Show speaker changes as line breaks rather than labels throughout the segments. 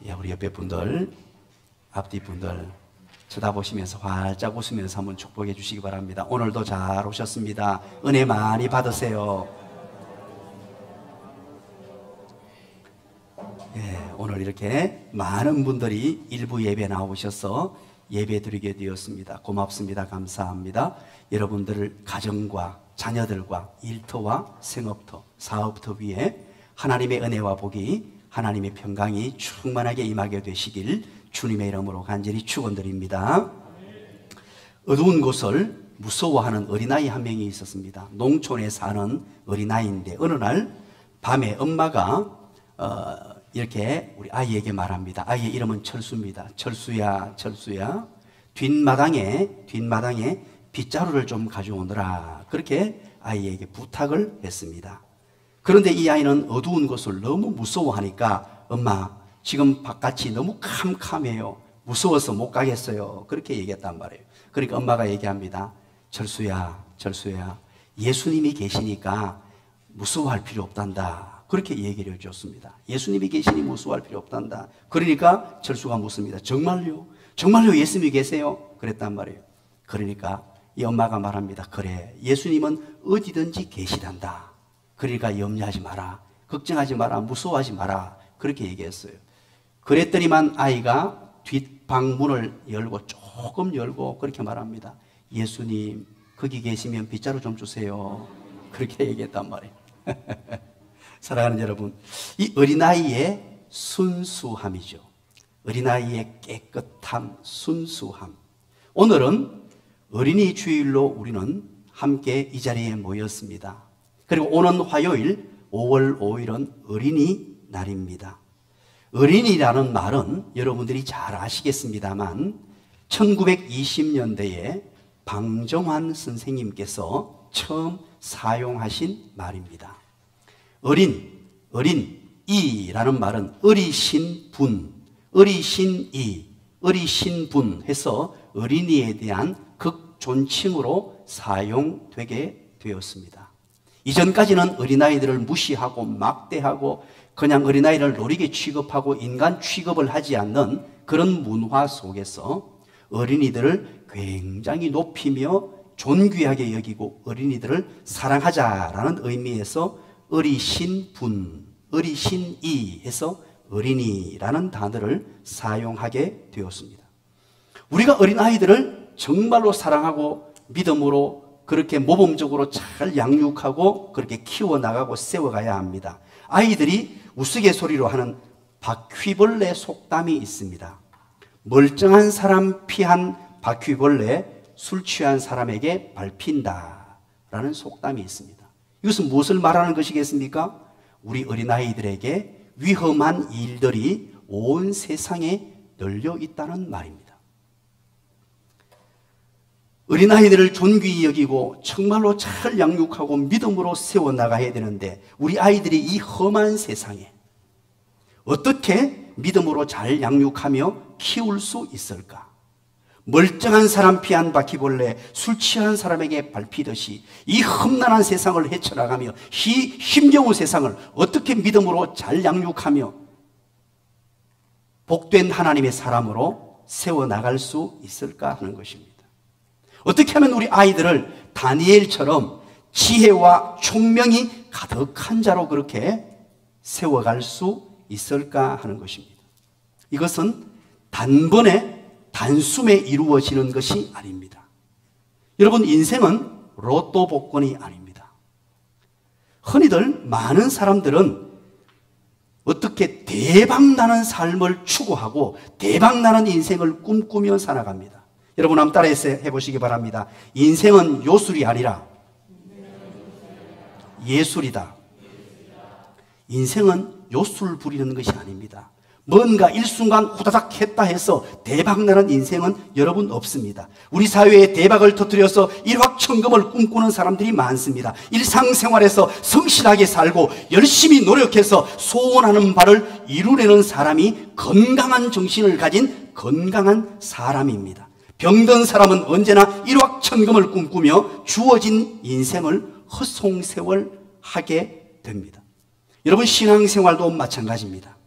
예, 우리 옆에 분들, 앞뒤 분들 쳐다보시면서 활짝 웃으면서 한번 축복해 주시기 바랍니다. 오늘도 잘 오셨습니다. 은혜 많이 받으세요. 예, 오늘 이렇게 많은 분들이 일부 예배 나오셔서 예배 드리게 되었습니다. 고맙습니다. 감사합니다. 여러분들을 가정과 자녀들과 일터와 생업터, 사업터 위에 하나님의 은혜와 복이, 하나님의 평강이 충만하게 임하게 되시길 주님의 이름으로 간절히 축원드립니다. 어두운 곳을 무서워하는 어린아이 한 명이 있었습니다. 농촌에 사는 어린아이인데 어느 날 밤에 엄마가 이렇게 우리 아이에게 말합니다. 아이의 이름은 철수입니다. 철수야, 철수야, 뒷마당에 빗자루를 좀 가져오너라. 그렇게 아이에게 부탁을 했습니다. 그런데 이 아이는 어두운 곳을 너무 무서워하니까 엄마, 지금 바깥이 너무 캄캄해요. 무서워서 못 가겠어요. 그렇게 얘기했단 말이에요. 그러니까 엄마가 얘기합니다. 철수야, 철수야, 예수님이 계시니까 무서워할 필요 없단다. 그렇게 얘기를 해줬습니다. 예수님이 계시니 무서워할 필요 없단다. 그러니까 철수가 묻습니다. 정말요? 정말요 예수님이 계세요? 그랬단 말이에요. 그러니까 이 엄마가 말합니다. 그래, 예수님은 어디든지 계시단다. 그러니까 염려하지 마라, 걱정하지 마라, 무서워하지 마라. 그렇게 얘기했어요. 그랬더니만 아이가 뒷방문을 열고 조금 열고 그렇게 말합니다. 예수님, 거기 계시면 빗자루 좀 주세요. 그렇게 얘기했단 말이에요. 사랑하는 여러분, 이 어린아이의 순수함이죠. 어린아이의 깨끗함, 순수함. 오늘은 어린이 주일로 우리는 함께 이 자리에 모였습니다. 그리고 오는 화요일 5월 5일은 어린이날입니다. 어린이라는 말은 여러분들이 잘 아시겠습니다만 1920년대에 방정환 선생님께서 처음 사용하신 말입니다. 어린이라는 말은 어리신분, 어리신분 해서 어린이에 대한 극존칭으로 사용되게 되었습니다. 이전까지는 어린아이들을 무시하고 막대하고 그냥 어린아이를 노리게 취급하고 인간 취급을 하지 않는 그런 문화 속에서 어린이들을 굉장히 높이며 존귀하게 여기고 어린이들을 사랑하자라는 의미에서 어리신분, 어리신이 해서 어린이라는 단어를 사용하게 되었습니다. 우리가 어린아이들을 정말로 사랑하고 믿음으로 그렇게 모범적으로 잘 양육하고 그렇게 키워나가고 세워가야 합니다. 아이들이 우스갯소리로 하는 바퀴벌레 속담이 있습니다. 멀쩡한 사람 피한 바퀴벌레, 술 취한 사람에게 밟힌다 라는 속담이 있습니다. 이것은 무엇을 말하는 것이겠습니까? 우리 어린아이들에게 위험한 일들이 온 세상에 널려 있다는 말입니다. 어린아이들을 존귀히 여기고 정말로 잘 양육하고 믿음으로 세워나가야 되는데 우리 아이들이 이 험한 세상에 어떻게 믿음으로 잘 양육하며 키울 수 있을까? 멀쩡한 사람 피한 바퀴벌레, 술 취한 사람에게 밟히듯이 이 험난한 세상을 헤쳐나가며 힘겨운 세상을 어떻게 믿음으로 잘 양육하며 복된 하나님의 사람으로 세워나갈 수 있을까 하는 것입니다. 어떻게 하면 우리 아이들을 다니엘처럼 지혜와 총명이 가득한 자로 그렇게 세워갈 수 있을까 하는 것입니다. 이것은 단번에 단숨에 이루어지는 것이 아닙니다. 여러분, 인생은 로또 복권이 아닙니다. 흔히들 많은 사람들은 어떻게 대박나는 삶을 추구하고 대박나는 인생을 꿈꾸며 살아갑니다. 여러분 한번 따라서 해보시기 바랍니다. 인생은 요술이 아니라 예술이다. 인생은 요술 부리는 것이 아닙니다. 뭔가 일순간 후다닥 했다 해서 대박나는 인생은 여러분 없습니다. 우리 사회에 대박을 터뜨려서 일확천금을 꿈꾸는 사람들이 많습니다. 일상생활에서 성실하게 살고 열심히 노력해서 소원하는 바를 이루려는 사람이 건강한 정신을 가진 건강한 사람입니다. 병든 사람은 언제나 일확천금을 꿈꾸며 주어진 인생을 헛송세월하게 됩니다. 여러분, 신앙생활도 마찬가지입니다.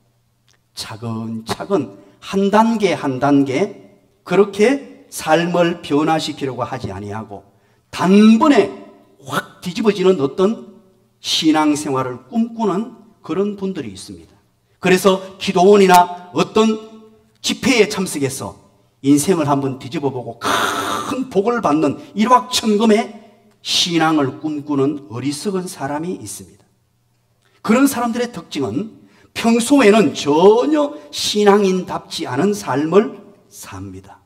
차근차근 한 단계 한 단계 그렇게 삶을 변화시키려고 하지 아니하고 단번에 확 뒤집어지는 어떤 신앙생활을 꿈꾸는 그런 분들이 있습니다. 그래서 기도원이나 어떤 집회에 참석해서 인생을 한번 뒤집어보고 큰 복을 받는 일확천금의 신앙을 꿈꾸는 어리석은 사람이 있습니다. 그런 사람들의 특징은 평소에는 전혀 신앙인답지 않은 삶을 삽니다.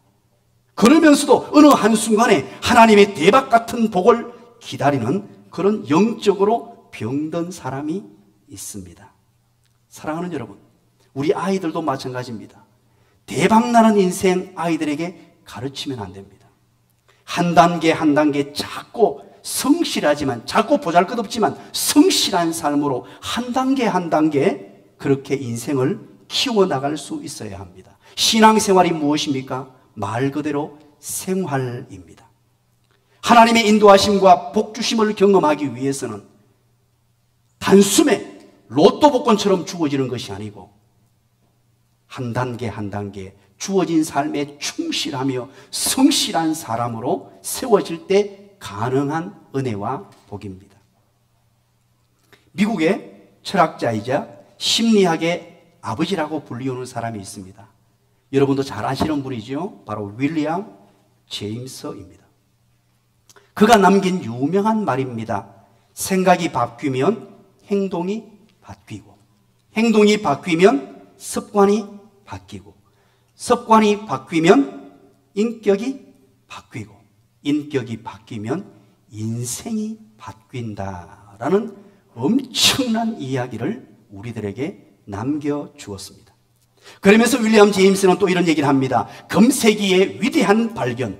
그러면서도 어느 한순간에 하나님의 대박 같은 복을 기다리는 그런 영적으로 병든 사람이 있습니다. 사랑하는 여러분, 우리 아이들도 마찬가지입니다. 대박나는 인생 아이들에게 가르치면 안 됩니다. 한 단계 한 단계 작고 성실하지만, 작고 보잘것없지만 성실한 삶으로 한 단계 한 단계 그렇게 인생을 키워나갈 수 있어야 합니다. 신앙생활이 무엇입니까? 말 그대로 생활입니다. 하나님의 인도하심과 복주심을 경험하기 위해서는 단숨에 로또 복권처럼 주어지는 것이 아니고 한 단계 한 단계 주어진 삶에 충실하며 성실한 사람으로 세워질 때 가능한 은혜와 복입니다. 미국의 철학자이자 심리학의 아버지라고 불리우는 사람이 있습니다. 여러분도 잘 아시는 분이죠. 바로 윌리엄 제임스입니다. 그가 남긴 유명한 말입니다. 생각이 바뀌면 행동이 바뀌고, 행동이 바뀌면 습관이 바뀌고, 습관이 바뀌면 인격이 바뀌고, 인격이 바뀌면 인생이 바뀐다라는 엄청난 이야기를 우리들에게 남겨주었습니다. 그러면서 윌리엄 제임스는 또 이런 얘기를 합니다. 금세기의 위대한 발견,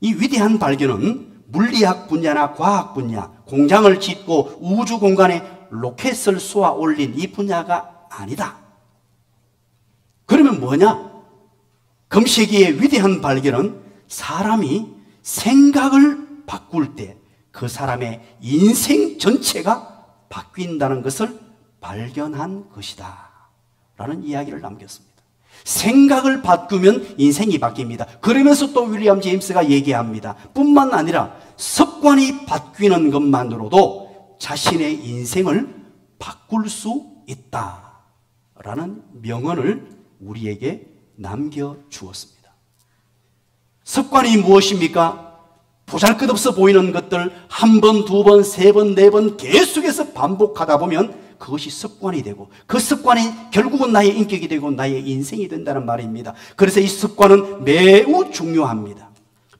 이 위대한 발견은 물리학 분야나 과학 분야, 공장을 짓고 우주 공간에 로켓을 쏘아 올린 이 분야가 아니다. 그러면 뭐냐? 금세기의 위대한 발견은 사람이 생각을 바꿀 때 그 사람의 인생 전체가 바뀐다는 것을 발견한 것이다 라는 이야기를 남겼습니다. 생각을 바꾸면 인생이 바뀝니다. 그러면서 또 윌리엄 제임스가 얘기합니다. 뿐만 아니라 습관이 바뀌는 것만으로도 자신의 인생을 바꿀 수 있다라는 명언을 우리에게 남겨주었습니다. 습관이 무엇입니까? 보잘것없어 보이는 것들 한 번, 두 번, 세 번, 네 번 계속해서 반복하다 보면 그것이 습관이 되고 그 습관이 결국은 나의 인격이 되고 나의 인생이 된다는 말입니다. 그래서 이 습관은 매우 중요합니다.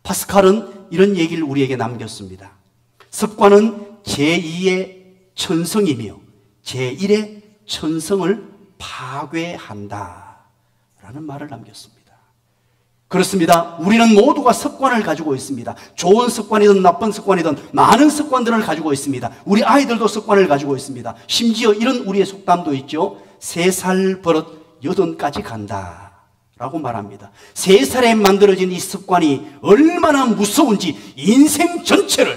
파스칼은 이런 얘기를 우리에게 남겼습니다. 습관은 제2의 천성이며 제1의 천성을 파괴한다 라는 말을 남겼습니다. 그렇습니다. 우리는 모두가 습관을 가지고 있습니다. 좋은 습관이든 나쁜 습관이든 많은 습관들을 가지고 있습니다. 우리 아이들도 습관을 가지고 있습니다. 심지어 이런 우리의 속담도 있죠. 3살 버릇 8까지 간다 라고 말합니다. 3살에 만들어진 이 습관이 얼마나 무서운지 인생 전체를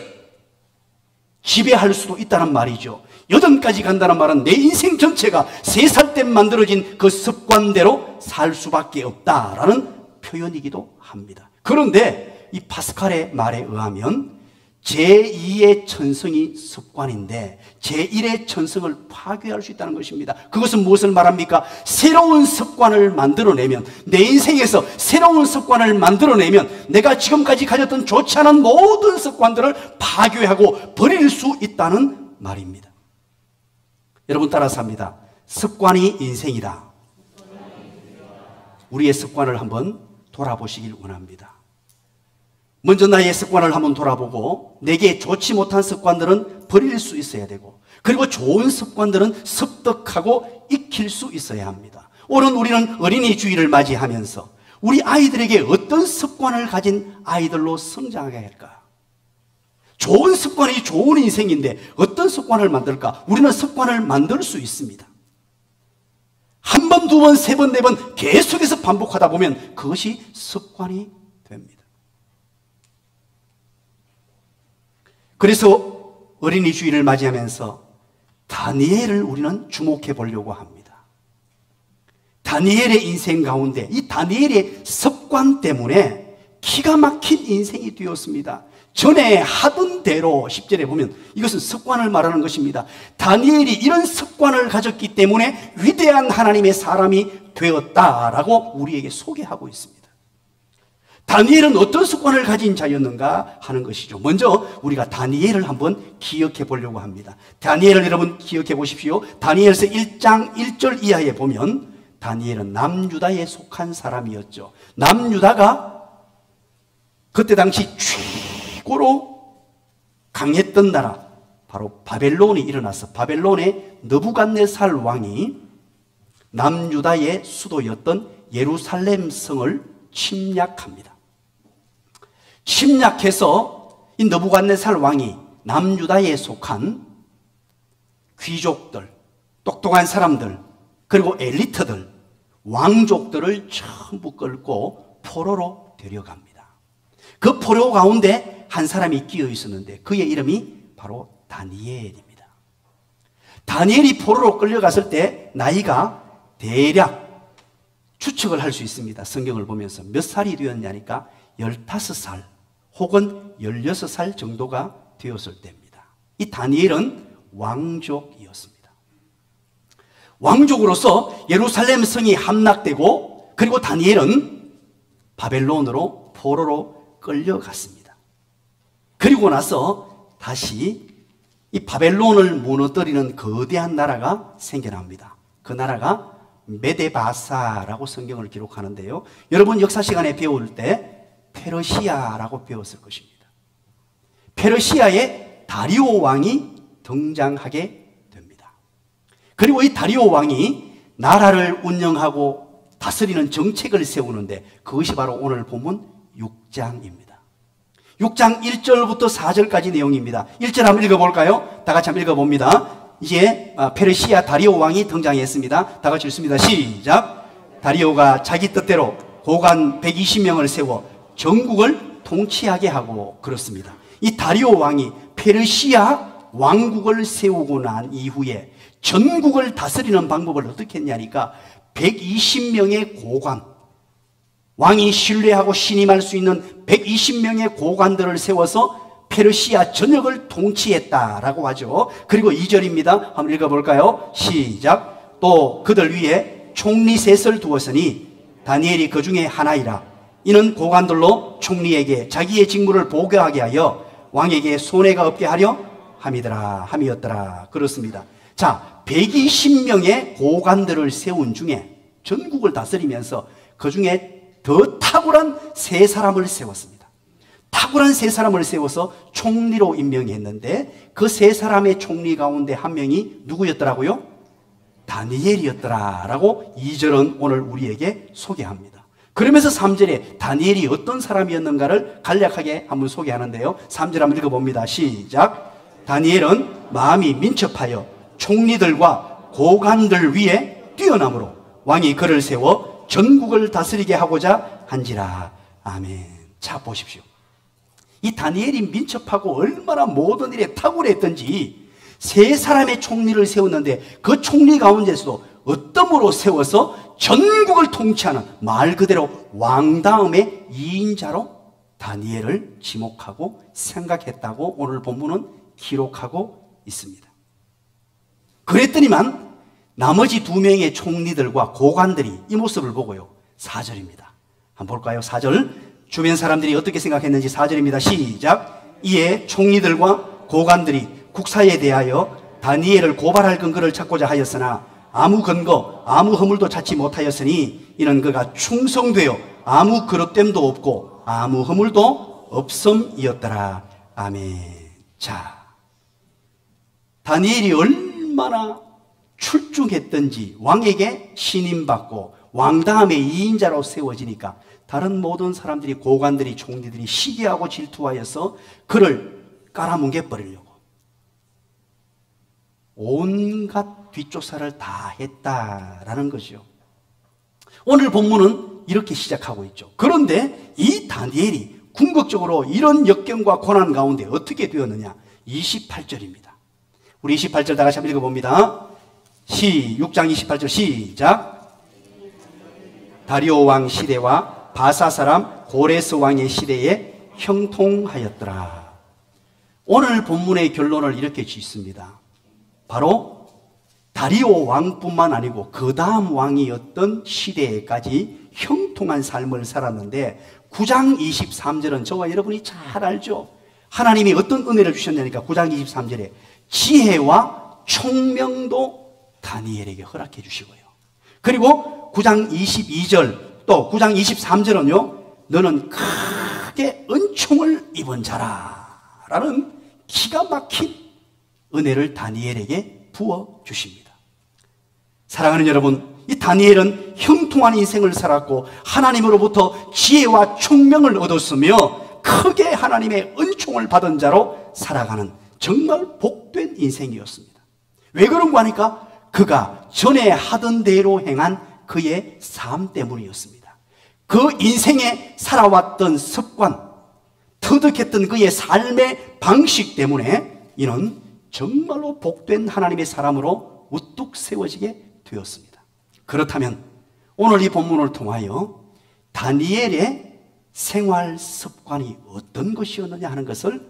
지배할 수도 있다는 말이죠. 8까지 간다는 말은 내 인생 전체가 3살 때 만들어진 그 습관대로 살 수밖에 없다라는 표현이기도 합니다. 그런데 이 파스칼의 말에 의하면 제2의 천성이 습관인데 제1의 천성을 파괴할 수 있다는 것입니다. 그것은 무엇을 말합니까? 새로운 습관을 만들어내면, 내 인생에서 새로운 습관을 만들어내면 내가 지금까지 가졌던 좋지 않은 모든 습관들을 파괴하고 버릴 수 있다는 말입니다. 여러분 따라서 합니다. 습관이 인생이다. 우리의 습관을 한번 돌아보시길 원합니다. 먼저 나의 습관을 한번 돌아보고 내게 좋지 못한 습관들은 버릴 수 있어야 되고 그리고 좋은 습관들은 습득하고 익힐 수 있어야 합니다. 오늘 우리는 어린이 주일을 맞이하면서 우리 아이들에게 어떤 습관을 가진 아이들로 성장하게 할까? 좋은 습관이 좋은 인생인데 어떤 습관을 만들까? 우리는 습관을 만들 수 있습니다. 한 번, 두 번, 세 번, 네 번 계속해서 반복하다 보면 그것이 습관이 됩니다. 그래서 어린이 주일을 맞이하면서 다니엘을 우리는 주목해 보려고 합니다. 다니엘의 인생 가운데 이 다니엘의 습관 때문에 기가 막힌 인생이 되었습니다. 전에 하던 대로 10절에 보면 이것은 습관을 말하는 것입니다. 다니엘이 이런 습관을 가졌기 때문에 위대한 하나님의 사람이 되었다라고 우리에게 소개하고 있습니다. 다니엘은 어떤 습관을 가진 자였는가 하는 것이죠. 먼저 우리가 다니엘을 한번 기억해 보려고 합니다. 다니엘을 여러분 기억해 보십시오. 다니엘서 1장 1절 이하에 보면 다니엘은 남유다에 속한 사람이었죠. 남유다가 그때 당시 최고로 강했던 나라, 바로 바벨론이 일어나서 바벨론의 느부갓네살 왕이 남유다의 수도였던 예루살렘 성을 침략합니다. 침략해서 이 느부갓네살 왕이 남유다에 속한 귀족들, 똑똑한 사람들, 그리고 엘리트들, 왕족들을 전부 끌고 포로로 데려갑니다. 그 포로 가운데 한 사람이 끼어 있었는데 그의 이름이 바로 다니엘입니다. 다니엘이 포로로 끌려갔을 때 나이가 대략 추측을 할 수 있습니다. 성경을 보면서 몇 살이 되었냐니까 15살 혹은 16살 정도가 되었을 때입니다. 이 다니엘은 왕족이었습니다. 왕족으로서 예루살렘 성이 함락되고 그리고 다니엘은 바벨론으로 포로로 끌려갔습니다. 그리고 나서 다시 이 바벨론을 무너뜨리는 거대한 나라가 생겨납니다. 그 나라가 메데바사라고 성경을 기록하는데요. 여러분 역사 시간에 배울 때 페르시아라고 배웠을 것입니다. 페르시아의 다리오 왕이 등장하게 됩니다. 그리고 이 다리오 왕이 나라를 운영하고 다스리는 정책을 세우는데 그것이 바로 오늘 본문 6장입니다. 6장 1절부터 4절까지 내용입니다. 1절 한번 읽어볼까요? 다 같이 한번 읽어봅니다. 이제 페르시아 다리오 왕이 등장했습니다. 다 같이 읽습니다. 시작. 다리오가 자기 뜻대로 고관 120명을 세워 전국을 통치하게 하고 그렇습니다. 이 다리오 왕이 페르시아 왕국을 세우고 난 이후에 전국을 다스리는 방법을 어떻게 했냐니까 120명의 고관, 왕이 신뢰하고 신임할 수 있는 120명의 고관들을 세워서 페르시아 전역을 통치했다라고 하죠. 그리고 2절입니다. 한번 읽어볼까요? 시작. 또 그들 위에 총리 셋을 두었으니 다니엘이 그 중에 하나이라. 이는 고관들로 총리에게 자기의 직무를 보고하게 하여 왕에게 손해가 없게 하려 함이었더라. 그렇습니다. 자, 120명의 고관들을 세운 중에 전국을 다스리면서 그 중에 더 탁월한 세 사람을 세웠습니다. 탁월한 세 사람을 세워서 총리로 임명했는데 그 세 사람의 총리 가운데 한 명이 누구였더라고요? 다니엘이었더라라고 2절은 오늘 우리에게 소개합니다. 그러면서 3절에 다니엘이 어떤 사람이었는가를 간략하게 한번 소개하는데요. 3절 한번 읽어봅니다. 시작. 다니엘은 마음이 민첩하여 총리들과 고관들 위에 뛰어남으로 왕이 그를 세워 전국을 다스리게 하고자 한지라. 아멘. 자, 보십시오. 이 다니엘이 민첩하고 얼마나 모든 일에 탁월했던지 세 사람의 총리를 세웠는데 그 총리 가운데서도 어떠므로 세워서 전국을 통치하는 말 그대로 왕 다음의 2인자로 다니엘을 지목하고 생각했다고 오늘 본문은 기록하고 있습니다. 그랬더니만 나머지 2명의 총리들과 고관들이 이 모습을 보고요. 4절입니다. 한번 볼까요? 4절. 주변 사람들이 어떻게 생각했는지 4절입니다. 시작. 이에 총리들과 고관들이 국사에 대하여 다니엘을 고발할 근거를 찾고자 하였으나 아무 근거, 아무 허물도 찾지 못하였으니 이는 그가 충성되어 아무 그릇됨도 없고 아무 허물도 없음이었더라. 아멘. 자, 다니엘이 얼마나 출중했던지 왕에게 신임받고 왕 다음에 2인자로 세워지니까 다른 모든 사람들이 고관들이 총리들이 시기하고 질투하여서 그를 깔아뭉개버리려고 온갖 뒷조사를 다 했다라는 것이요. 오늘 본문은 이렇게 시작하고 있죠. 그런데 이 다니엘이 궁극적으로 이런 역경과 고난 가운데 어떻게 되었느냐? 28절입니다. 우리 28절 다 같이 한번 읽어봅니다. 6장 28절 시작. 다리오 왕 시대와 바사 사람 고레스 왕의 시대에 형통하였더라. 오늘 본문의 결론을 이렇게 짓습니다. 바로 다리오 왕뿐만 아니고 그 다음 왕이었던 시대에까지 형통한 삶을 살았는데 9장 23절은 저와 여러분이 잘 알죠. 하나님이 어떤 은혜를 주셨냐니까 9장 23절에 지혜와 총명도 다니엘에게 허락해 주시고요. 그리고 9장 22절 또 9장 23절은요. 너는 크게 은총을 입은 자라 라는 기가 막힌 은혜를 다니엘에게 부어주십니다. 사랑하는 여러분, 이 다니엘은 형통한 인생을 살았고 하나님으로부터 지혜와 총명을 얻었으며 크게 하나님의 은총을 받은 자로 살아가는 정말 복된 인생이었습니다. 왜 그런가 하니까 그가 전에 하던 대로 행한 그의 삶 때문이었습니다. 그 인생에 살아왔던 습관, 터득했던 그의 삶의 방식 때문에 이는 정말로 복된 하나님의 사람으로 우뚝 세워지게 되었습니다. 그렇다면 오늘 이 본문을 통하여 다니엘의 생활 습관이 어떤 것이었느냐 하는 것을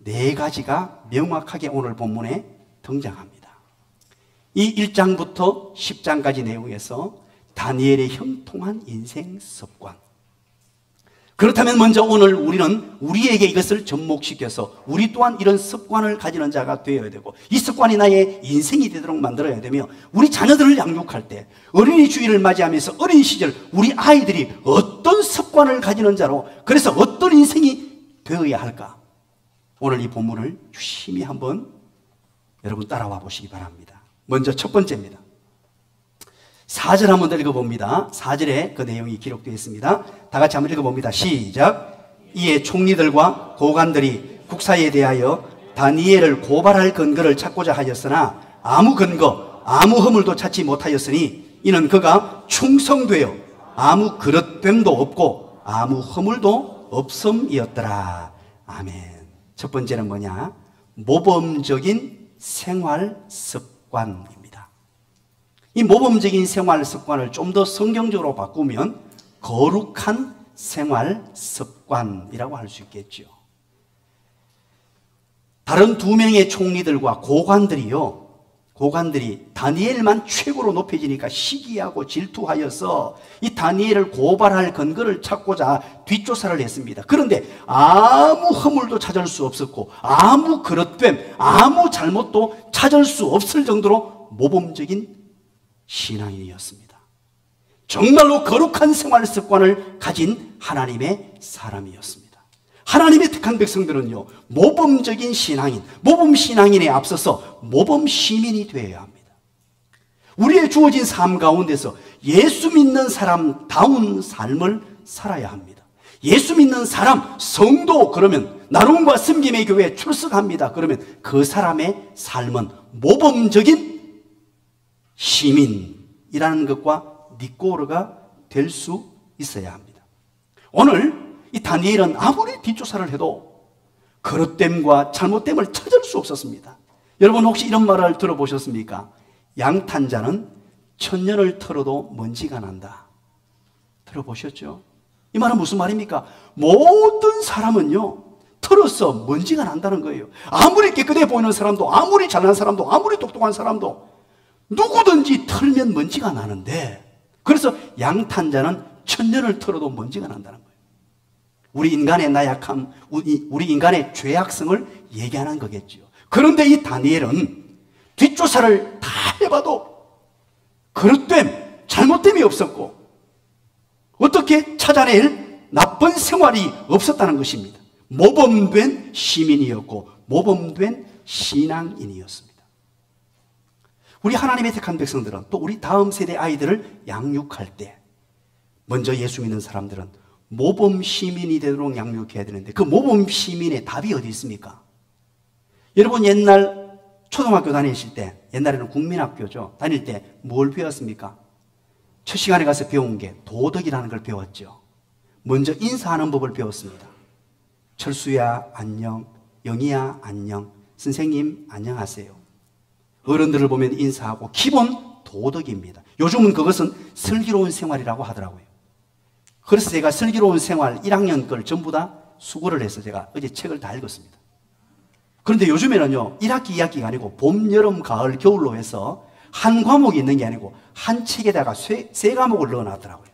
4가지가 명확하게 오늘 본문에 등장합니다. 이 1장부터 10장까지 내용에서 다니엘의 형통한 인생 습관. 그렇다면 먼저 오늘 우리는 우리에게 이것을 접목시켜서 우리 또한 이런 습관을 가지는 자가 되어야 되고 이 습관이 나의 인생이 되도록 만들어야 되며 우리 자녀들을 양육할 때 어린이 주일을 맞이하면서 어린 시절 우리 아이들이 어떤 습관을 가지는 자로 그래서 어떤 인생이 되어야 할까? 오늘 이 본문을 유심히 한번 여러분 따라와 보시기 바랍니다. 먼저 첫 번째입니다. 4절 한번 더 읽어봅니다. 4절에 그 내용이 기록되어 있습니다. 다 같이 한번 읽어봅니다. 시작. 이에 총리들과 고관들이 국사에 대하여 다니엘을 고발할 근거를 찾고자 하였으나 아무 근거, 아무 허물도 찾지 못하였으니 이는 그가 충성되어 아무 그릇됨도 없고 아무 허물도 없음이었더라. 아멘. 첫 번째는 뭐냐? 모범적인 생활 습관입니다. 이 모범적인 생활 습관을 좀 더 성경적으로 바꾸면 거룩한 생활 습관이라고 할 수 있겠죠. 다른 2명의 총리들과 고관들이 다니엘만 최고로 높여지니까 시기하고 질투하여서 이 다니엘을 고발할 근거를 찾고자 뒷조사를 했습니다. 그런데 아무 허물도 찾을 수 없었고 아무 그릇됨, 아무 잘못도 찾을 수 없을 정도로 모범적인 신앙인이었습니다. 정말로 거룩한 생활 습관을 가진 하나님의 사람이었습니다. 하나님의 택한 백성들은요, 모범적인 신앙인, 모범 신앙인에 앞서서 모범 시민이 되어야 합니다. 우리의 주어진 삶 가운데서 예수 믿는 사람다운 삶을 살아야 합니다. 예수 믿는 사람, 성도, 그러면 나눔과 섬김의 교회에 출석합니다. 그러면 그 사람의 삶은 모범적인 시민이라는 것과 니꼬르가 될 수 있어야 합니다. 오늘 이 다니엘은 아무리 뒷조사를 해도 그릇됨과 잘못됨을 찾을 수 없었습니다. 여러분 혹시 이런 말을 들어보셨습니까? 양탄자는 천년을 털어도 먼지가 난다. 들어보셨죠? 이 말은 무슨 말입니까? 모든 사람은요, 털어서 먼지가 난다는 거예요. 아무리 깨끗해 보이는 사람도, 아무리 잘난 사람도, 아무리 똑똑한 사람도 누구든지 털면 먼지가 나는데, 그래서 양탄자는 천년을 털어도 먼지가 난다는 거예요. 우리 인간의 나약함, 우리 인간의 죄악성을 얘기하는 거겠죠. 그런데 이 다니엘은 뒷조사를 다 해봐도 그릇됨, 잘못됨이 없었고 어떻게 찾아낼 나쁜 생활이 없었다는 것입니다. 모범된 시민이었고 모범된 신앙인이었습니다. 우리 하나님의 택한 백성들은 또 우리 다음 세대 아이들을 양육할 때 먼저 예수 믿는 사람들은 모범 시민이 되도록 양육해야 되는데 그 모범 시민의 답이 어디 있습니까? 여러분 옛날 초등학교 다니실 때, 옛날에는 국민학교죠, 다닐 때 뭘 배웠습니까? 첫 시간에 가서 배운 게 도덕이라는 걸 배웠죠. 먼저 인사하는 법을 배웠습니다. 철수야 안녕, 영희야 안녕, 선생님 안녕하세요. 어른들을 보면 인사하고 기본 도덕입니다. 요즘은 그것은 슬기로운 생활이라고 하더라고요. 그래서 제가 슬기로운 생활 1학년 걸 전부 다 수거를 해서 제가 어제 책을 다 읽었습니다. 그런데 요즘에는요, 1학기, 2학기가 아니고 봄, 여름, 가을, 겨울로 해서 한 과목이 있는 게 아니고 한 책에다가 세 과목을 넣어놨더라고요.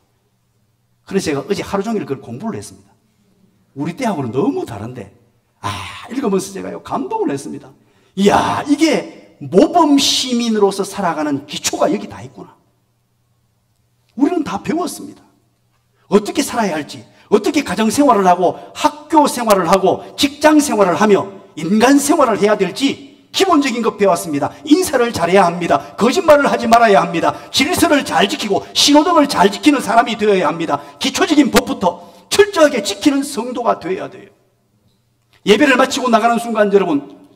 그래서 제가 어제 하루 종일 그걸 공부를 했습니다. 우리 때하고는 너무 다른데, 읽으면서 제가요, 감동을 했습니다. 이야, 이게 모범 시민으로서 살아가는 기초가 여기 다 있구나. 우리는 다 배웠습니다. 어떻게 살아야 할지, 어떻게 가정 생활을 하고 학교 생활을 하고 직장 생활을 하며 인간 생활을 해야 될지 기본적인 것 배웠습니다. 인사를 잘해야 합니다. 거짓말을 하지 말아야 합니다. 질서를 잘 지키고 신호등을 잘 지키는 사람이 되어야 합니다. 기초적인 법부터 철저하게 지키는 성도가 되어야 돼요. 예배를 마치고 나가는 순간 여러분,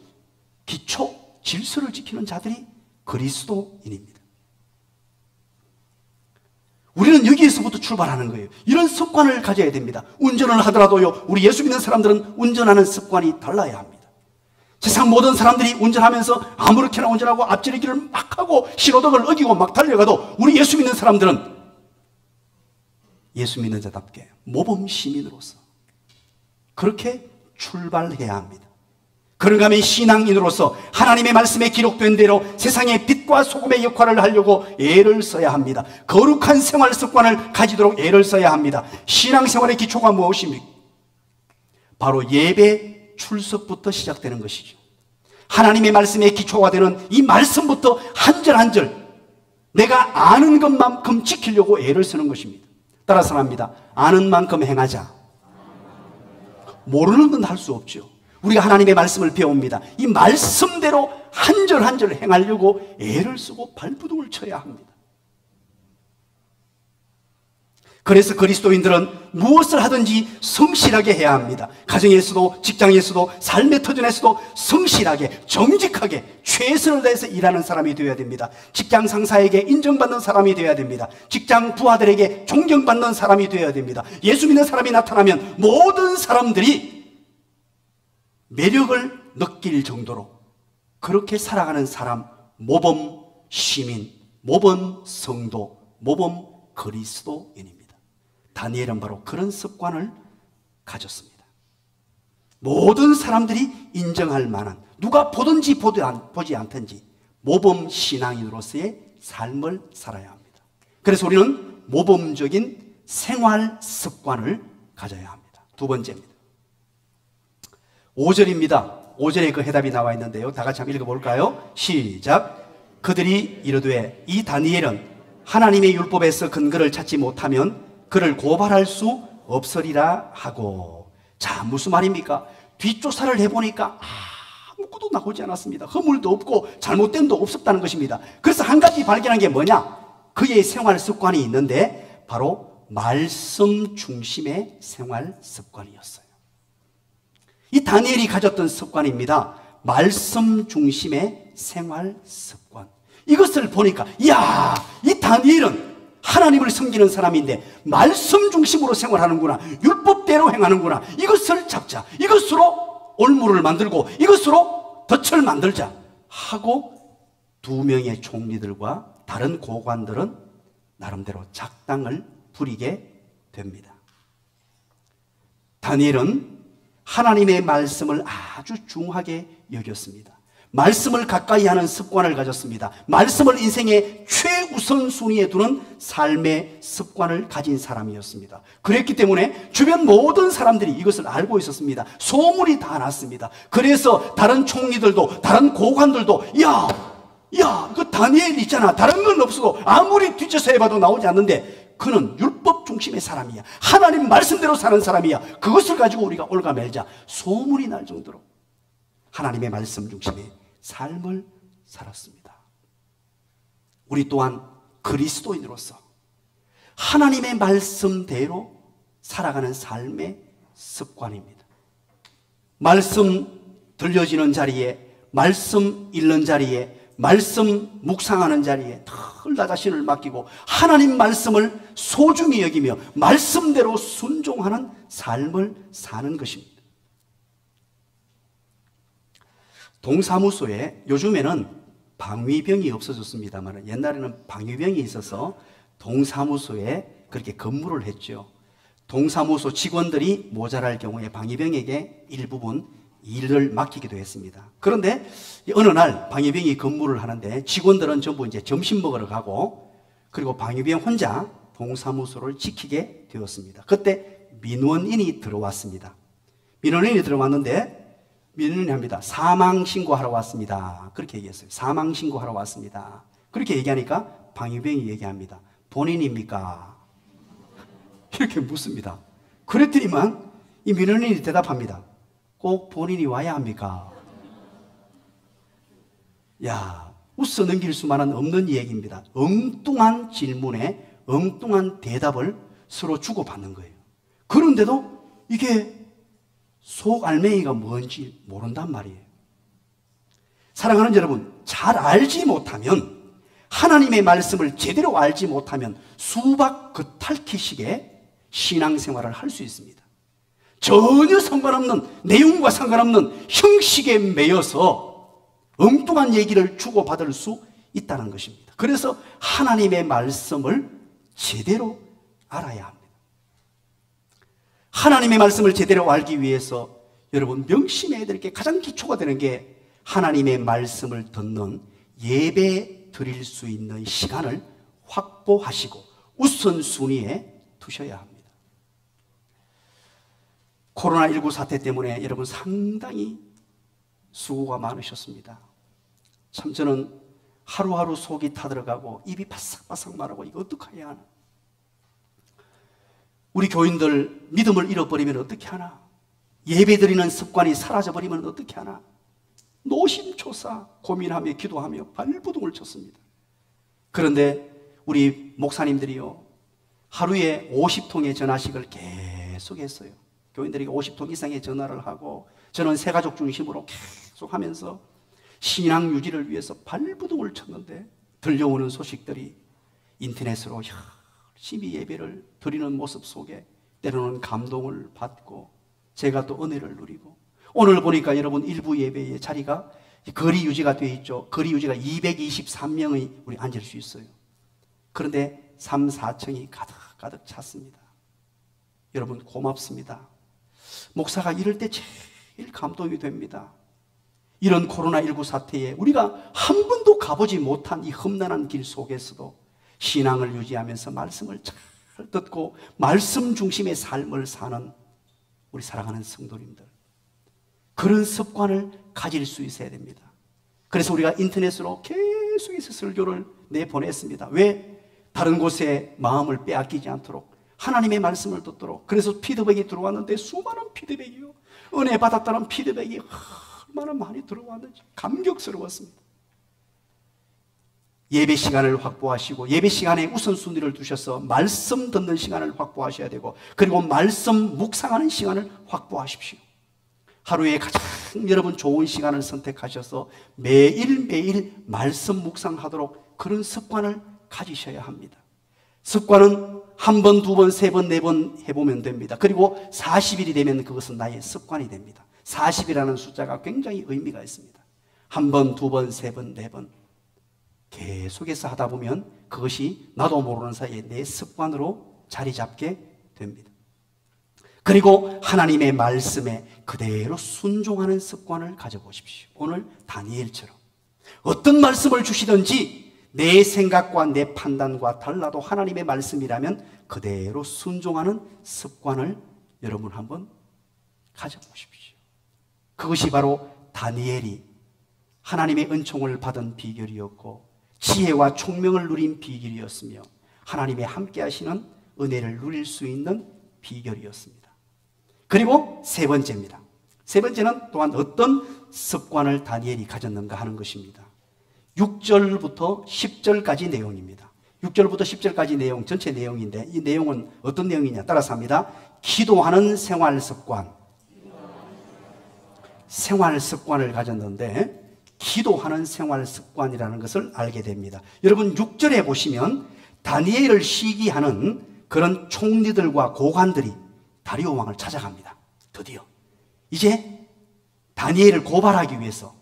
기초 질서를 지키는 자들이 그리스도인입니다. 우리는 여기에서부터 출발하는 거예요. 이런 습관을 가져야 됩니다. 운전을 하더라도요, 우리 예수 믿는 사람들은 운전하는 습관이 달라야 합니다. 세상 모든 사람들이 운전하면서 아무렇게나 운전하고 앞지르기를 막 하고 신호등을 어기고 막 달려가도 우리 예수 믿는 사람들은 예수 믿는 자답게 모범 시민으로서 그렇게 출발해야 합니다. 그런가 하면 신앙인으로서 하나님의 말씀에 기록된 대로 세상의 빛과 소금의 역할을 하려고 애를 써야 합니다. 거룩한 생활 습관을 가지도록 애를 써야 합니다. 신앙생활의 기초가 무엇입니까? 바로 예배 출석부터 시작되는 것이죠. 하나님의 말씀의 기초가 되는 이 말씀부터 한 절 한 절 내가 아는 것만큼 지키려고 애를 쓰는 것입니다. 따라서 합니다. 아는 만큼 행하자. 모르는 건 할 수 없죠. 우리가 하나님의 말씀을 배웁니다. 이 말씀대로 한 절 한 절 행하려고 애를 쓰고 발버둥을 쳐야 합니다. 그래서 그리스도인들은 무엇을 하든지 성실하게 해야 합니다. 가정에서도 직장에서도 삶의 터전에서도 성실하게 정직하게 최선을 다해서 일하는 사람이 되어야 됩니다. 직장 상사에게 인정받는 사람이 되어야 됩니다. 직장 부하들에게 존경받는 사람이 되어야 됩니다. 예수 믿는 사람이 나타나면 모든 사람들이 매력을 느낄 정도로 그렇게 살아가는 사람, 모범 시민, 모범 성도, 모범 그리스도인입니다. 다니엘은 바로 그런 습관을 가졌습니다. 모든 사람들이 인정할 만한, 누가 보든지 보지 않든지 모범 신앙인으로서의 삶을 살아야 합니다. 그래서 우리는 모범적인 생활 습관을 가져야 합니다. 두 번째입니다. 5절입니다. 5절에 그 해답이 나와 있는데요. 다 같이 한번 읽어볼까요? 시작. 그들이 이르되 이 다니엘은 하나님의 율법에서 근거를 찾지 못하면 그를 고발할 수 없으리라 하고. 자, 무슨 말입니까? 뒷조사를 해보니까 아무것도 나오지 않았습니다. 허물도 없고 잘못됨도 없었다는 것입니다. 그래서 한 가지 발견한 게 뭐냐? 그의 생활 습관이 있는데 바로 말씀 중심의 생활 습관이었어요. 이 다니엘이 가졌던 습관입니다. 말씀 중심의 생활 습관. 이것을 보니까 이야, 이 다니엘은 하나님을 섬기는 사람인데 말씀 중심으로 생활하는구나, 율법대로 행하는구나, 이것을 잡자, 이것으로 올무를 만들고 이것으로 덫을 만들자 하고 두 명의 총리들과 다른 고관들은 나름대로 작당을 부리게 됩니다. 다니엘은 하나님의 말씀을 아주 중하게 여겼습니다. 말씀을 가까이 하는 습관을 가졌습니다. 말씀을 인생의 최우선 순위에 두는 삶의 습관을 가진 사람이었습니다. 그랬기 때문에 주변 모든 사람들이 이것을 알고 있었습니다. 소문이 다 났습니다. 그래서 다른 총리들도 다른 고관들도 야, 그 다니엘 있잖아. 다른 건 없어도 아무리 뒤져서 해봐도 나오지 않는데 그는 율법 중심의 사람이야. 하나님 말씀대로 사는 사람이야. 그것을 가지고 우리가 올가매자. 소문이 날 정도로 하나님의 말씀 중심의 삶을 살았습니다. 우리 또한 그리스도인으로서 하나님의 말씀대로 살아가는 삶의 습관입니다. 말씀 들려지는 자리에, 말씀 읽는 자리에, 말씀 묵상하는 자리에 늘 나 자신을 맡기고 하나님 말씀을 소중히 여기며 말씀대로 순종하는 삶을 사는 것입니다. 동사무소에 요즘에는 방위병이 없어졌습니다만 옛날에는 방위병이 있어서 동사무소에 그렇게 근무를 했죠. 동사무소 직원들이 모자랄 경우에 방위병에게 일부분 일을 맡기기도 했습니다. 그런데 어느 날 방위병이 근무를 하는데 직원들은 전부 이제 점심 먹으러 가고 그리고 방위병 혼자 동사무소를 지키게 되었습니다. 그때 민원인이 들어왔습니다. 민원인이 들어왔는데 민원인이 합니다. 사망 신고하러 왔습니다. 그렇게 얘기했어요. 사망 신고하러 왔습니다. 그렇게 얘기하니까 방위병이 얘기합니다. 본인입니까? 이렇게 묻습니다. 그랬더니만 이 민원인이 대답합니다. 꼭 본인이 와야 합니까? 야, 웃어 넘길 수만은 없는 얘기입니다. 엉뚱한 질문에 엉뚱한 대답을 서로 주고받는 거예요. 그런데도 이게 속 알맹이가 뭔지 모른단 말이에요. 사랑하는 여러분, 잘 알지 못하면, 하나님의 말씀을 제대로 알지 못하면 수박 겉핥기식의 신앙생활을 할 수 있습니다. 전혀 상관없는, 내용과 상관없는 형식에 매여서 엉뚱한 얘기를 주고받을 수 있다는 것입니다. 그래서 하나님의 말씀을 제대로 알아야 합니다. 하나님의 말씀을 제대로 알기 위해서 여러분 명심해야 될 게 가장 기초가 되는 게 하나님의 말씀을 듣는 예배 드릴 수 있는 시간을 확보하시고 우선순위에 두셔야 합니다. 코로나19 사태 때문에 여러분 상당히 수고가 많으셨습니다. 참 저는 하루하루 속이 타들어가고 입이 바싹바싹 마르고 이거 어떡해야 하나. 우리 교인들 믿음을 잃어버리면 어떻게 하나? 예배드리는 습관이 사라져버리면 어떻게 하나? 노심초사 고민하며 기도하며 발버둥을 쳤습니다. 그런데 우리 목사님들이요, 하루에 50통의 전화식을 계속했어요. 교인들에게 50통 이상의 전화를 하고 저는 새가족 중심으로 계속 하면서 신앙 유지를 위해서 발버둥을 쳤는데 들려오는 소식들이 인터넷으로 열심히 예배를 드리는 모습 속에 때로는 감동을 받고 제가 또 은혜를 누리고, 오늘 보니까 여러분 일부 예배의 자리가 거리 유지가 되어 있죠. 거리 유지가 223명이 우리 앉을 수 있어요. 그런데 3, 4층이 가득 찼습니다. 여러분 고맙습니다. 목사가 이럴 때 제일 감동이 됩니다. 이런 코로나19 사태에 우리가 한 번도 가보지 못한 이 험난한 길 속에서도 신앙을 유지하면서 말씀을 잘 듣고 말씀 중심의 삶을 사는 우리 사랑하는 성도님들, 그런 습관을 가질 수 있어야 됩니다. 그래서 우리가 인터넷으로 계속해서 설교를 내보냈습니다. 왜? 다른 곳에 마음을 빼앗기지 않도록 하나님의 말씀을 듣도록. 그래서 피드백이 들어왔는데 수많은 피드백이요, 은혜 받았다는 피드백이 얼마나 많이 들어왔는지 감격스러웠습니다. 예배 시간을 확보하시고 예배 시간에 우선순위를 두셔서 말씀 듣는 시간을 확보하셔야 되고, 그리고 말씀 묵상하는 시간을 확보하십시오. 하루에 가장 여러분 좋은 시간을 선택하셔서 매일매일 말씀 묵상하도록 그런 습관을 가지셔야 합니다. 습관은 한 번, 두 번, 세 번, 네 번 해보면 됩니다. 그리고 40일이 되면 그것은 나의 습관이 됩니다. 40이라는 숫자가 굉장히 의미가 있습니다. 한 번, 두 번, 세 번, 네 번 계속해서 하다 보면 그것이 나도 모르는 사이에 내 습관으로 자리 잡게 됩니다. 그리고 하나님의 말씀에 그대로 순종하는 습관을 가져보십시오. 오늘 다니엘처럼 어떤 말씀을 주시든지 내 생각과 내 판단과 달라도 하나님의 말씀이라면 그대로 순종하는 습관을 여러분 한번 가져보십시오. 그것이 바로 다니엘이 하나님의 은총을 받은 비결이었고 지혜와 총명을 누린 비결이었으며 하나님의 함께 하시는 은혜를 누릴 수 있는 비결이었습니다. 그리고 세 번째입니다. 세 번째는 또한 어떤 습관을 다니엘이 가졌는가 하는 것입니다. 6절부터 10절까지 내용입니다. 6절부터 10절까지 내용, 전체 내용인데 이 내용은 어떤 내용이냐 따라서 합니다. 기도하는 생활 습관. 생활 습관을 가졌는데 기도하는 생활 습관이라는 것을 알게 됩니다. 여러분 6절에 보시면 다니엘을 시기하는 그런 총리들과 고관들이 다리오 왕을 찾아갑니다. 드디어 이제 다니엘을 고발하기 위해서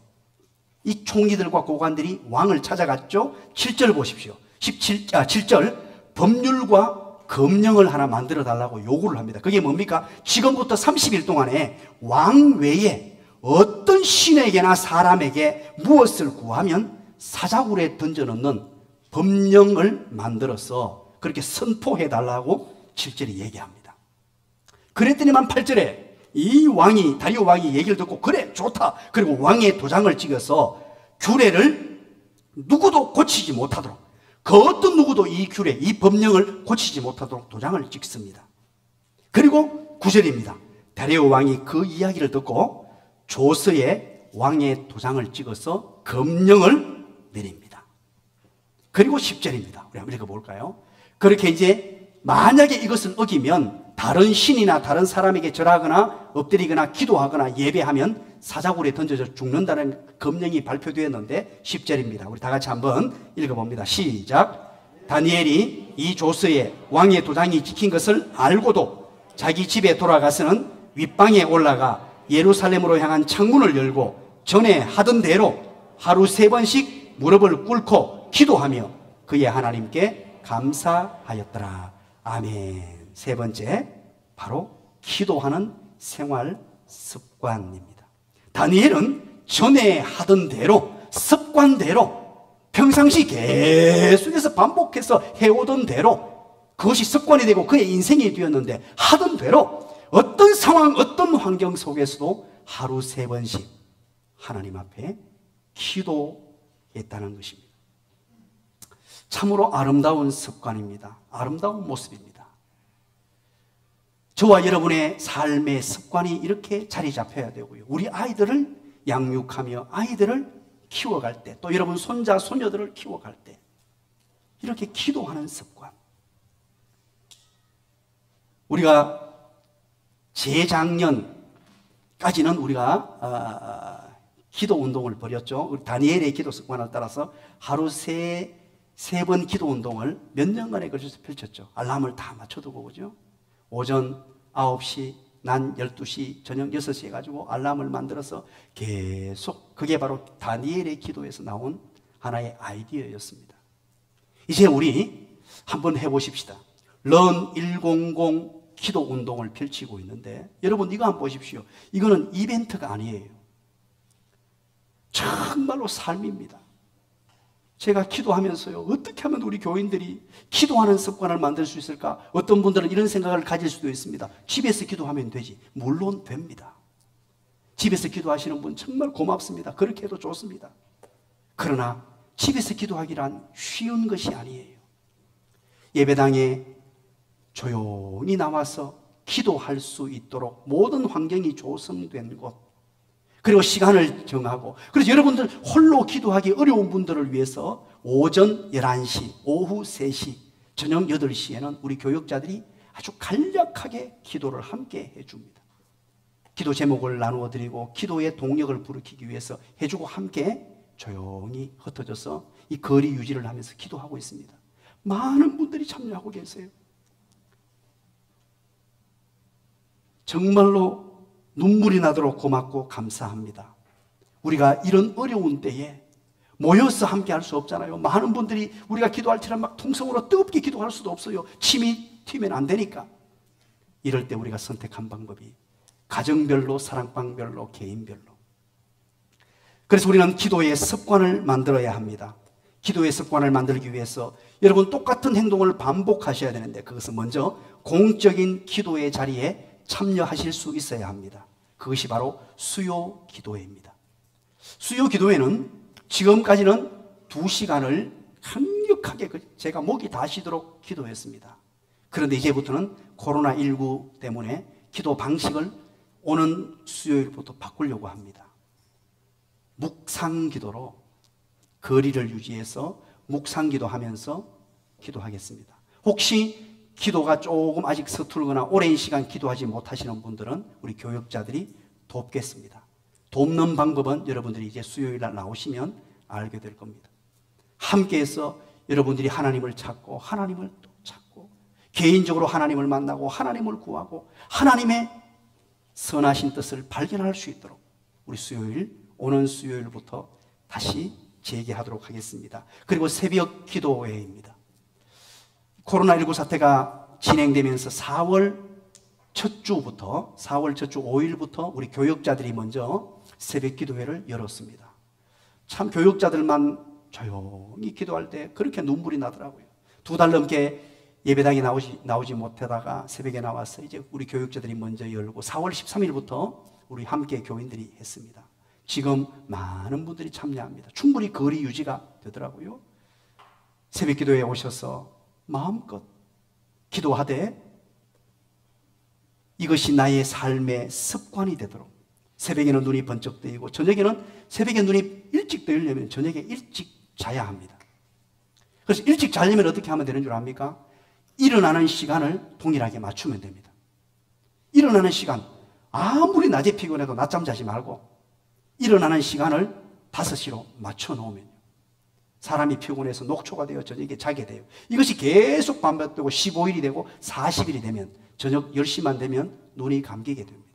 이 총리들과 고관들이 왕을 찾아갔죠. 7절 보십시오. 7절 법률과 검령을 하나 만들어 달라고 요구를 합니다. 그게 뭡니까? 지금부터 30일 동안에 왕 외에 어떤 신에게나 사람에게 무엇을 구하면 사자굴에 던져넣는 법령을 만들어서 그렇게 선포해 달라고 7절에 얘기합니다. 그랬더니만 8절에 이 왕이, 다리오 왕이 얘기를 듣고 그래 좋다. 그리고 왕의 도장을 찍어서 규례를 누구도 고치지 못하도록, 그 어떤 누구도 이 규례, 이 법령을 고치지 못하도록 도장을 찍습니다. 그리고 9절입니다. 다리오 왕이 그 이야기를 듣고 조서에 왕의 도장을 찍어서 검령을 내립니다. 그리고 10절입니다. 우리 한번 읽어볼까요? 그렇게 이제 만약에 이것을 어기면 다른 신이나 다른 사람에게 절하거나 엎드리거나 기도하거나 예배하면 사자굴에 던져져 죽는다는 검령이 발표되었는데 10절입니다. 우리 다 같이 한번 읽어봅니다. 시작. 다니엘이 이 조서에 왕의 도장이 찍힌 것을 알고도 자기 집에 돌아가서는 윗방에 올라가 예루살렘으로 향한 창문을 열고 전에 하던 대로 하루 3번씩 무릎을 꿇고 기도하며 그의 하나님께 감사하였더라. 아멘. 세 번째, 바로 기도하는 생활 습관입니다. 다니엘은 전에 하던 대로, 습관대로, 평상시 계속해서 반복해서 해오던 대로 그것이 습관이 되고 그의 인생이 되었는데 하던 대로 어떤 상황, 어떤 환경 속에서도 하루 3번씩 하나님 앞에 기도했다는 것입니다. 참으로 아름다운 습관입니다. 아름다운 모습입니다. 저와 여러분의 삶의 습관이 이렇게 자리 잡혀야 되고요. 우리 아이들을 양육하며 아이들을 키워갈 때, 또 여러분 손자, 손녀들을 키워갈 때 이렇게 기도하는 습관. 우리가 재작년까지는 우리가 기도 운동을 벌였죠. 우리 다니엘의 기도 습관을 따라서 하루 세 번 기도 운동을 몇 년간에 걸쳐서 펼쳤죠. 알람을 다 맞춰두고 그죠? 오전 9시, 난 12시, 저녁 6시 해가지고 알람을 만들어서 계속, 그게 바로 다니엘의 기도에서 나온 하나의 아이디어였습니다. 이제 우리 한번 해보십시다. 런 100 기도 운동을 펼치고 있는데 여러분 이거 한번 보십시오. 이거는 이벤트가 아니에요. 정말로 삶입니다. 제가 기도하면서요, 어떻게 하면 우리 교인들이 기도하는 습관을 만들 수 있을까? 어떤 분들은 이런 생각을 가질 수도 있습니다. 집에서 기도하면 되지. 물론 됩니다. 집에서 기도하시는 분 정말 고맙습니다. 그렇게 해도 좋습니다. 그러나 집에서 기도하기란 쉬운 것이 아니에요. 예배당에 조용히 나와서 기도할 수 있도록 모든 환경이 조성된 곳, 그리고 시간을 정하고, 그래서 여러분들 홀로 기도하기 어려운 분들을 위해서 오전 11시, 오후 3시, 저녁 8시에는 우리 교육자들이 아주 간략하게 기도를 함께 해줍니다. 기도 제목을 나누어 드리고 기도의 동력을 불이키기 위해서 해주고 함께 조용히 흩어져서 이 거리 유지를 하면서 기도하고 있습니다. 많은 분들이 참여하고 계세요. 정말로 눈물이 나도록 고맙고 감사합니다. 우리가 이런 어려운 때에 모여서 함께 할 수 없잖아요. 많은 분들이 우리가 기도할 때는 막 통성으로 뜨겁게 기도할 수도 없어요. 침이 튀면 안 되니까. 이럴 때 우리가 선택한 방법이 가정별로, 사랑방별로, 개인별로. 그래서 우리는 기도의 습관을 만들어야 합니다. 기도의 습관을 만들기 위해서 여러분 똑같은 행동을 반복하셔야 되는데 그것은 먼저 공적인 기도의 자리에 참여하실 수 있어야 합니다. 그것이 바로 수요 기도회입니다. 수요 기도회는 지금까지는 2시간을 강력하게 제가 목이 다 쉬도록 기도했습니다. 그런데 이제부터는 코로나19 때문에 기도 방식을 오는 수요일부터 바꾸려고 합니다. 묵상기도로 거리를 유지해서 묵상기도 하면서 기도하겠습니다. 혹시 기도가 조금 아직 서툴거나 오랜 시간 기도하지 못하시는 분들은 우리 교육자들이 돕겠습니다. 돕는 방법은 여러분들이 이제 수요일 날 나오시면 알게 될 겁니다. 함께해서 여러분들이 하나님을 찾고 하나님을 또 찾고 개인적으로 하나님을 만나고 하나님을 구하고 하나님의 선하신 뜻을 발견할 수 있도록 우리 수요일, 오는 수요일부터 다시 재개하도록 하겠습니다. 그리고 새벽 기도회입니다. 코로나19 사태가 진행되면서 4월 첫 주 5일부터 우리 교역자들이 먼저 새벽 기도회를 열었습니다. 참 교역자들만 조용히 기도할 때 그렇게 눈물이 나더라고요. 2달 넘게 예배당에 나오지 못하다가 새벽에 나와서 이제 우리 교역자들이 먼저 열고 4월 13일부터 우리 함께 교인들이 했습니다. 지금 많은 분들이 참여합니다. 충분히 거리 유지가 되더라고요. 새벽 기도회에 오셔서 마음껏 기도하되 이것이 나의 삶의 습관이 되도록, 새벽에는 눈이 번쩍 뜨이고 새벽에 눈이 일찍 뜨이려면 저녁에 일찍 자야 합니다. 그래서 일찍 자려면 어떻게 하면 되는 줄 압니까? 일어나는 시간을 동일하게 맞추면 됩니다. 일어나는 시간, 아무리 낮에 피곤해도 낮잠 자지 말고 일어나는 시간을 5시로 맞춰 놓으면요, 사람이 피곤해서 녹초가 되어 저녁에 자게 돼요. 이것이 계속 반복되고 15일이 되고 40일이 되면 저녁 10시만 되면 눈이 감기게 됩니다.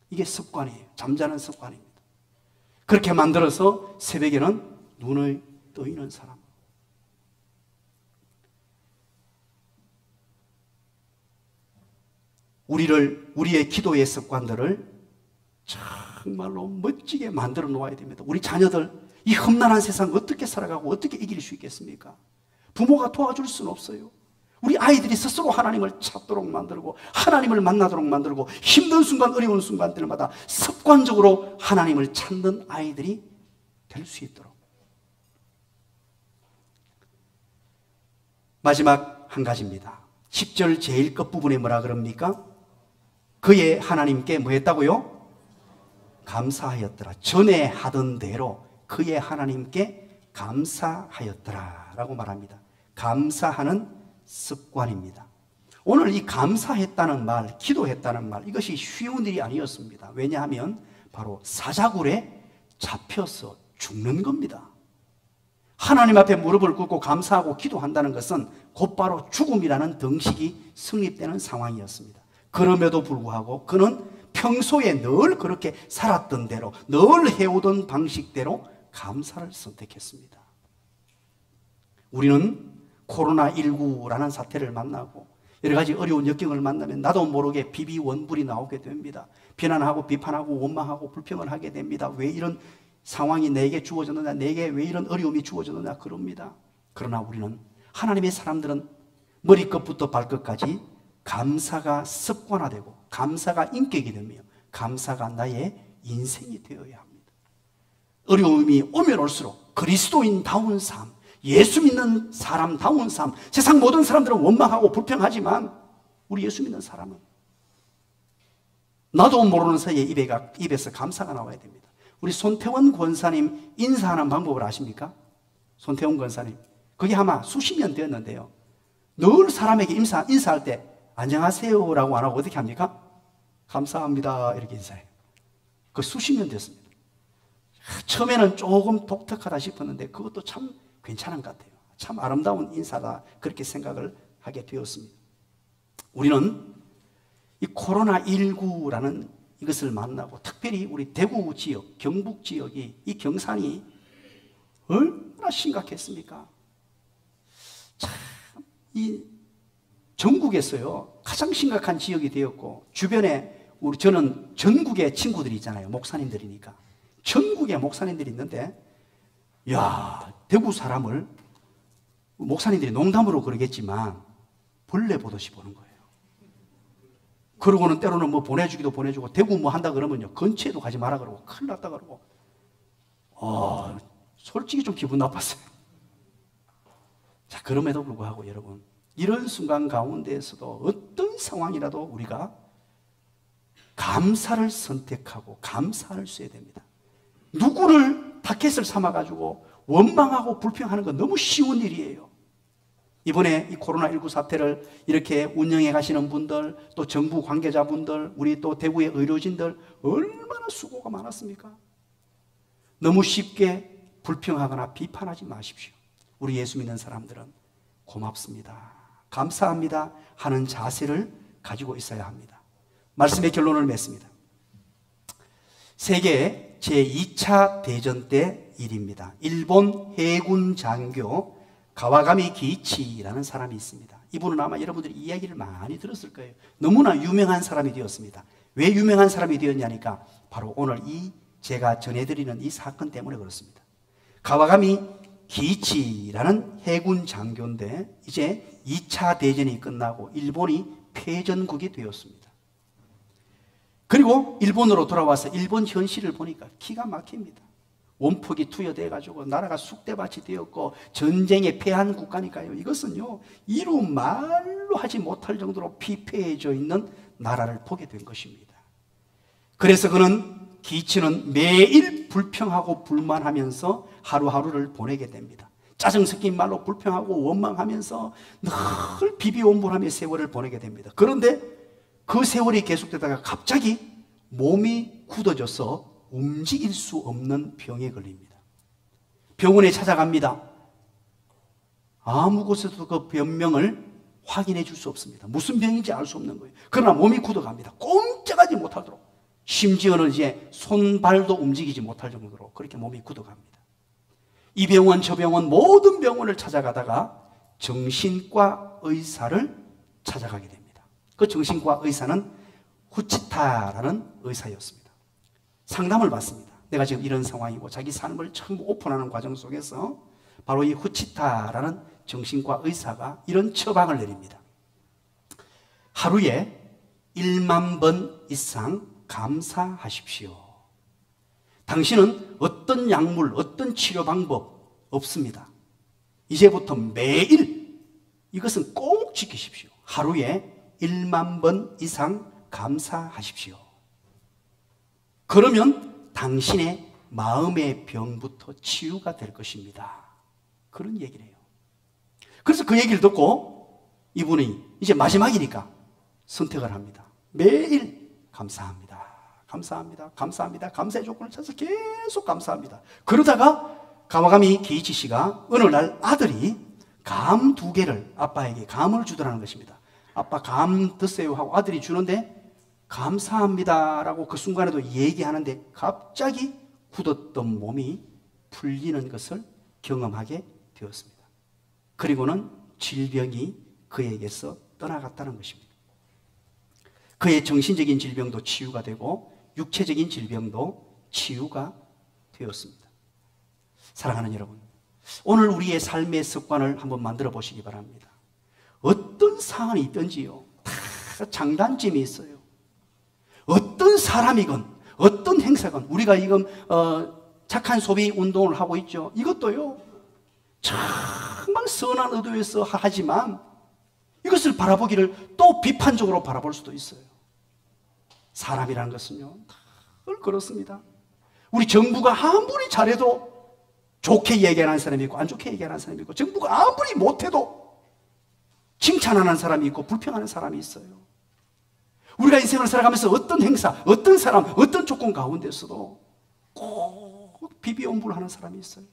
이게 습관이에요. 잠자는 습관입니다. 그렇게 만들어서 새벽에는 눈을 뜨이는 사람, 우리의 기도의 습관들을 정말로 멋지게 만들어 놓아야 됩니다. 우리 자녀들 이 험난한 세상 어떻게 살아가고 어떻게 이길 수 있겠습니까? 부모가 도와줄 수는 없어요. 우리 아이들이 스스로 하나님을 찾도록 만들고 하나님을 만나도록 만들고 힘든 순간 어려운 순간들마다 습관적으로 하나님을 찾는 아이들이 될 수 있도록. 마지막 한 가지입니다. 10절 제일 끝부분에 뭐라 그럽니까? 그의 하나님께 뭐 했다고요? 감사하였더라. 전에 하던 대로 그의 하나님께 감사하였더라 라고 말합니다. 감사하는 습관입니다. 오늘 이 감사했다는 말, 기도했다는 말, 이것이 쉬운 일이 아니었습니다. 왜냐하면 바로 사자굴에 잡혀서 죽는 겁니다. 하나님 앞에 무릎을 꿇고 감사하고 기도한다는 것은 곧바로 죽음이라는 등식이 성립되는 상황이었습니다. 그럼에도 불구하고 그는 평소에 늘 그렇게 살았던 대로, 늘 해오던 방식대로 감사를 선택했습니다. 우리는 코로나19라는 사태를 만나고 여러 가지 어려운 역경을 만나면 나도 모르게 비비원불이 나오게 됩니다. 비난하고 비판하고 원망하고 불평을 하게 됩니다. 왜 이런 상황이 내게 주어졌느냐, 내게 왜 이런 어려움이 주어졌느냐 그럽니다. 그러나 우리는, 하나님의 사람들은 머리끝부터 발끝까지 감사가 습관화되고 감사가 인격이 되며 감사가 나의 인생이 되어야 합니다. 어려움이 오면 올수록 그리스도인다운 삶, 예수 믿는 사람다운 삶, 세상 모든 사람들은 원망하고 불평하지만 우리 예수 믿는 사람은 나도 모르는 사이에 입에서 감사가 나와야 됩니다. 우리 손태원 권사님 인사하는 방법을 아십니까? 손태원 권사님, 그게 아마 수십 년 되었는데요, 늘 사람에게 인사할 때 안녕하세요라고 안 하고 어떻게 합니까? 감사합니다 이렇게 인사해요. 그 수십 년 됐습니다. 처음에는 조금 독특하다 싶었는데 그것도 참 괜찮은 것 같아요. 참 아름다운 인사다, 그렇게 생각을 하게 되었습니다. 우리는 이 코로나19라는 이것을 만나고, 특별히 우리 대구 지역, 경북 지역이, 이 경산이 얼마나 심각했습니까? 참, 이 전국에서요 가장 심각한 지역이 되었고, 주변에 저는 전국에 친구들이 있잖아요. 목사님들이니까 전국에 목사님들이 있는데, 야, 대구 사람을 목사님들이 농담으로 그러겠지만 벌레 보듯이 보는 거예요. 그러고는 때로는 뭐 보내주기도 보내주고, 대구 뭐 한다 그러면요 근처에도 가지 마라 그러고, 큰일 났다 그러고, 솔직히 좀 기분 나빴어요. 자, 그럼에도 불구하고 여러분, 이런 순간 가운데에서도 어떤 상황이라도 우리가 감사를 선택하고 감사할 수 있어야 됩니다. 누구를 타켓을 삼아가지고 원망하고 불평하는 건 너무 쉬운 일이에요. 이번에 이 코로나19 사태를 이렇게 운영해 가시는 분들, 또 정부 관계자분들, 우리 또 대구의 의료진들 얼마나 수고가 많았습니까? 너무 쉽게 불평하거나 비판하지 마십시오. 우리 예수 믿는 사람들은 고맙습니다, 감사합니다 하는 자세를 가지고 있어야 합니다. 말씀의 결론을 맺습니다. 세계 제2차 대전 때 일입니다. 일본 해군 장교 가와가미 기이치라는 사람이 있습니다. 이분은 아마 여러분들이 이야기를 많이 들었을 거예요. 너무나 유명한 사람이 되었습니다. 왜 유명한 사람이 되었냐니까 바로 오늘 제가 전해드리는 이 사건 때문에 그렇습니다. 가와가미 기이치라는 해군 장교인데 이제 2차 대전이 끝나고 일본이 패전국이 되었습니다. 그리고 일본으로 돌아와서 일본 현실을 보니까 기가 막힙니다. 원폭이 투여돼가지고 나라가 쑥대밭이 되었고 전쟁에 패한 국가니까요. 이것은요 이루 말로 하지 못할 정도로 피폐해져 있는 나라를 보게 된 것입니다. 그래서 기이치는 매일 불평하고 불만하면서 하루하루를 보내게 됩니다. 짜증 섞인 말로 불평하고 원망하면서 늘 비비온불하며 세월을 보내게 됩니다. 그런데 그 세월이 계속되다가 갑자기 몸이 굳어져서 움직일 수 없는 병에 걸립니다. 병원에 찾아갑니다. 아무 곳에서도 그 병명을 확인해 줄 수 없습니다. 무슨 병인지 알 수 없는 거예요. 그러나 몸이 굳어갑니다. 꼼짝하지 못하도록. 심지어는 이제 손발도 움직이지 못할 정도로 그렇게 몸이 굳어갑니다. 이 병원 저 병원 모든 병원을 찾아가다가 정신과 의사를 찾아가게 됩니다. 그 정신과 의사는 후치타라는 의사였습니다. 상담을 받습니다. 내가 지금 이런 상황이고 자기 삶을 전부 오픈하는 과정 속에서 바로 이 후치타라는 정신과 의사가 이런 처방을 내립니다. 하루에 1만 번 이상 감사하십시오. 당신은 어떤 약물, 어떤 치료 방법 없습니다. 이제부터 매일 이것은 꼭 지키십시오. 하루에 1만 번 이상 감사하십시오. 그러면 당신의 마음의 병부터 치유가 될 것입니다. 그런 얘기를 해요. 그래서 그 얘기를 듣고 이분이 이제 마지막이니까 선택을 합니다. 매일 감사합니다. 감사합니다. 감사합니다. 감사의 조건을 찾아서 계속 감사합니다. 그러다가 가와가미 기이치 씨가 어느 날 아들이 감 2개를 아빠에게 감을 주더라는 것입니다. 아빠 감 드세요 하고 아들이 주는데 감사합니다라고 그 순간에도 얘기하는데 갑자기 굳었던 몸이 풀리는 것을 경험하게 되었습니다. 그리고는 질병이 그에게서 떠나갔다는 것입니다. 그의 정신적인 질병도 치유가 되고 육체적인 질병도 치유가 되었습니다. 사랑하는 여러분, 오늘 우리의 삶의 습관을 한번 만들어 보시기 바랍니다. 어떤 상황이 있든지요, 다 장단점이 있어요. 어떤 사람이건 어떤 행사건 우리가 지금 착한 소비 운동을 하고 있죠. 이것도요 정말 선한 의도에서 하지만 이것을 바라보기를 또 비판적으로 바라볼 수도 있어요. 사람이라는 것은요 늘 그렇습니다. 우리 정부가 아무리 잘해도 좋게 얘기하는 사람이 있고 안 좋게 얘기하는 사람이 있고, 정부가 아무리 못해도 칭찬하는 사람이 있고 불평하는 사람이 있어요. 우리가 인생을 살아가면서 어떤 행사, 어떤 사람, 어떤 조건 가운데서도 꼭 비비온불하는 사람이 있어요.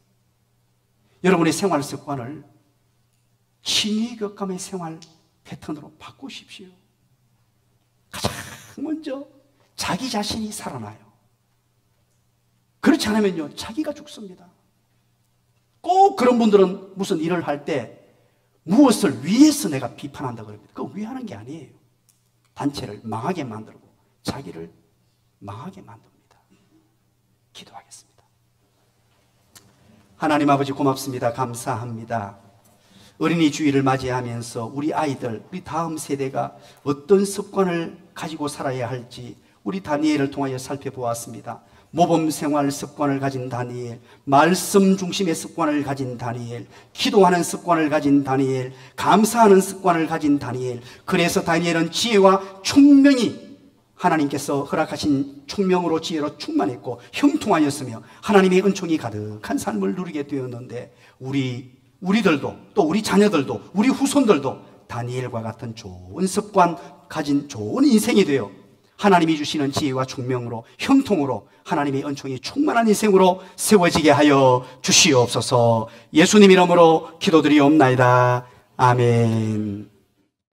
여러분의 생활 습관을 친위격감의 생활 패턴으로 바꾸십시오. 가장 먼저 자기 자신이 살아나요. 그렇지 않으면요 자기가 죽습니다. 꼭 그런 분들은 무슨 일을 할 때 무엇을 위해서 내가 비판한다 그럽니다. 그거 위하는 게 아니에요. 단체를 망하게 만들고 자기를 망하게 만듭니다. 기도하겠습니다. 하나님 아버지 고맙습니다. 감사합니다. 어린이 주일을 맞이하면서 우리 아이들, 우리 다음 세대가 어떤 습관을 가지고 살아야 할지 우리 다니엘을 통하여 살펴보았습니다. 모범생활 습관을 가진 다니엘, 말씀 중심의 습관을 가진 다니엘, 기도하는 습관을 가진 다니엘, 감사하는 습관을 가진 다니엘. 그래서 다니엘은 지혜와 총명이 하나님께서 허락하신 총명으로 지혜로 충만했고 형통하였으며 하나님의 은총이 가득한 삶을 누리게 되었는데 우리들도 또 우리 자녀들도 우리 후손들도 다니엘과 같은 좋은 습관 가진 좋은 인생이 되어 하나님이 주시는 지혜와 총명으로 형통으로 하나님의 은총이 충만한 인생으로 세워지게 하여 주시옵소서. 예수님 이름으로 기도드리옵나이다. 아멘.